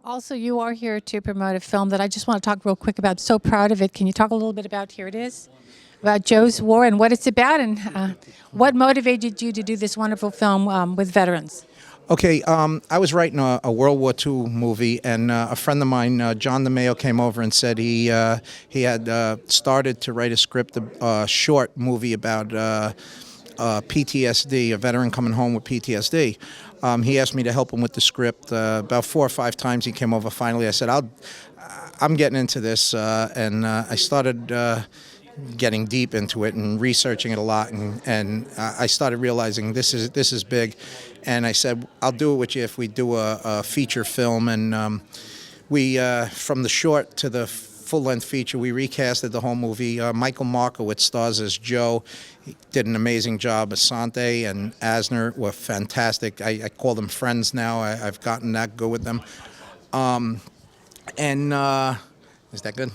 Also, you are here to promote a film that I just want to talk real quick about. So proud of it. Can you talk a little bit about, here it is, about Joe's War and what it's about, and what motivated you to do this wonderful film with veterans? Okay, I was writing a World War II movie, and a friend of mine, John DeMeo, came over and said he had started to write a script, a short movie about PTSD, a veteran coming home with PTSD. He asked me to help him with the script. About 4 or 5 times he came over. Finally, I said, I'm getting into this, and I started getting deep into it and researching it a lot, and I started realizing this is big, and I said, I'll do it with you if we do a feature film. And we from the short to the full-length feature, we recasted the whole movie. Michael Markowitz stars as Joe. He did an amazing job. Asante and Asner were fantastic. I call them friends now. I've gotten that good with them. Is that good?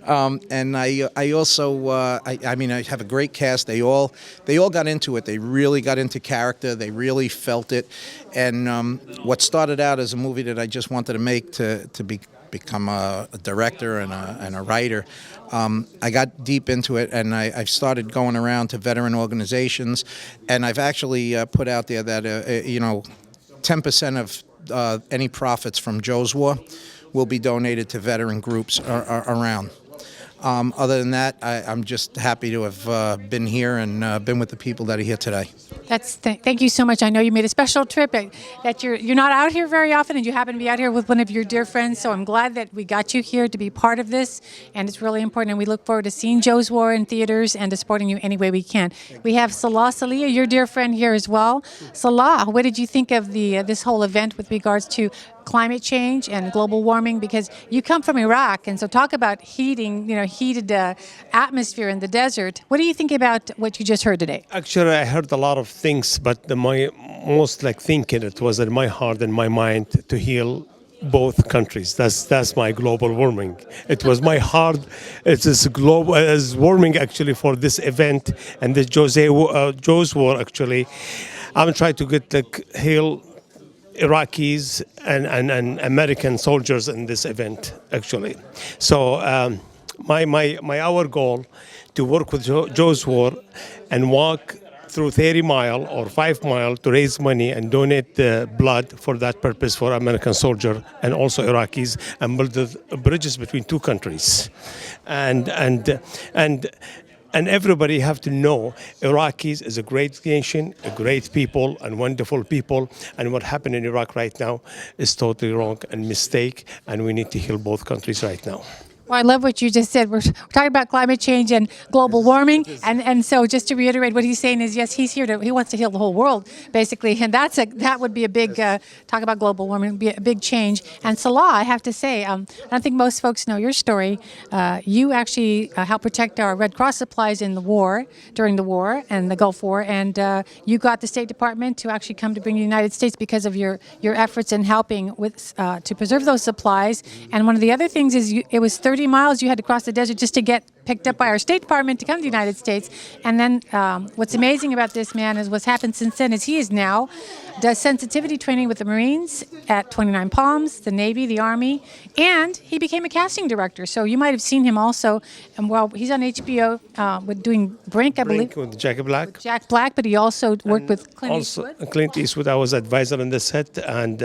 And I also, I mean, I have a great cast. They all got into it. They really got into character. They really felt it. And what started out as a movie that I just wanted to make to become a director and a writer, I got deep into it, and I've started going around to veteran organizations, and I've actually put out there that 10% of any profits from Joe's War will be donated to veteran groups around. Other than that, I'm just happy to have been here and been with the people that are here today. Thank you so much. I know you made a special trip, that you're not out here very often, and you happen to be out here with one of your dear friends. So I'm glad that we got you here to be part of this, and it's really important. And we look forward to seeing Joe's War in theaters and to supporting you any way we can. We have Salah Salea, your dear friend, here as well. Salah, what did you think of this whole event with regards to climate change and global warming? Because you come from Iraq, and so talk about heated atmosphere in the desert. What do you think about what you just heard today? Actually, I heard a lot of things, but my most thinking, it was in my heart and my mind to heal both countries. That's my global warming. It was my heart. It is global as warming actually for this event and the Joe's War. Actually, I'm trying to get heal Iraqis and American soldiers in this event actually. So our goal to work with Joe's War and walk through 30 mile or 5 mile to raise money and donate the blood for that purpose for American soldier and also Iraqis, and build the bridges between two countries. And everybody have to know Iraqis is a great nation, a great people, and wonderful people. And what happened in Iraq right now is totally wrong and mistake, and we need to heal both countries right now. Well, I love what you just said. We're talking about climate change and global warming, and so just to reiterate, what he's saying is, yes, he wants to heal the whole world, basically, and that would be a big talk about global warming, would be a big change. And Salah, I have to say, I don't think most folks know your story. You actually helped protect our Red Cross supplies in the war, during the war and the Gulf War, and you got the State Department to actually come to bring the United States because of your efforts in helping with to preserve those supplies. And one of the other things is it was 30 miles you had to cross the desert just to get picked up by our State Department to come to the United States. And then what's amazing about this man is what's happened since then is he is now does sensitivity training with the Marines at 29 Palms, the Navy, the Army, and he became a casting director. So you might have seen him also. And well, he's on HBO with doing Brink, I believe. With Jack Black. With Jack Black, but he also worked with Clint Eastwood. Clint Eastwood, I was advisor on the set, and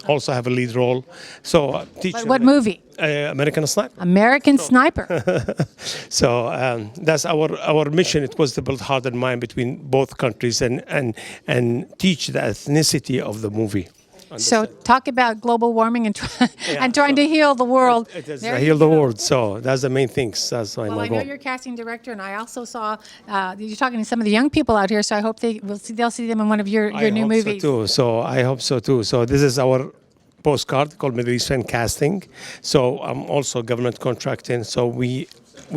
also have a lead role. So teacher. What movie? American Sniper. American Sniper. So that's our mission. It was to build heart and mind between both countries and teach the ethnicity of the movie. So talk about global warming and trying to heal the world. It is heal the world. So that's the main things. That's my goal. I goal. know you're a casting director, and I also saw you're talking to some of the young people out here. So I hope they'll see them in one of your new movies. So I hope so too. So this is our postcard called Middle Eastern Casting. So I'm also government contracting. So we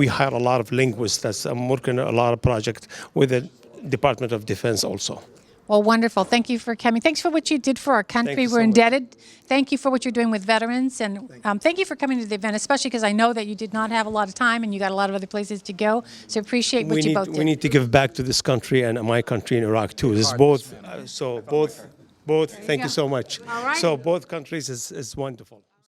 hire a lot of linguists. I'm working on a lot of projects with the Department of Defense also. Well, wonderful. Thank you for coming. Thanks for what you did for our country. We're indebted. Thank you for what you're doing with veterans. And thank you for coming to the event, especially because I know that you did not have a lot of time and you got a lot of other places to go. So appreciate what you both did. We need to give back to this country and my country in Iraq too. This is both. So both Both. Thank you go. so much. All right. So both countries is wonderful.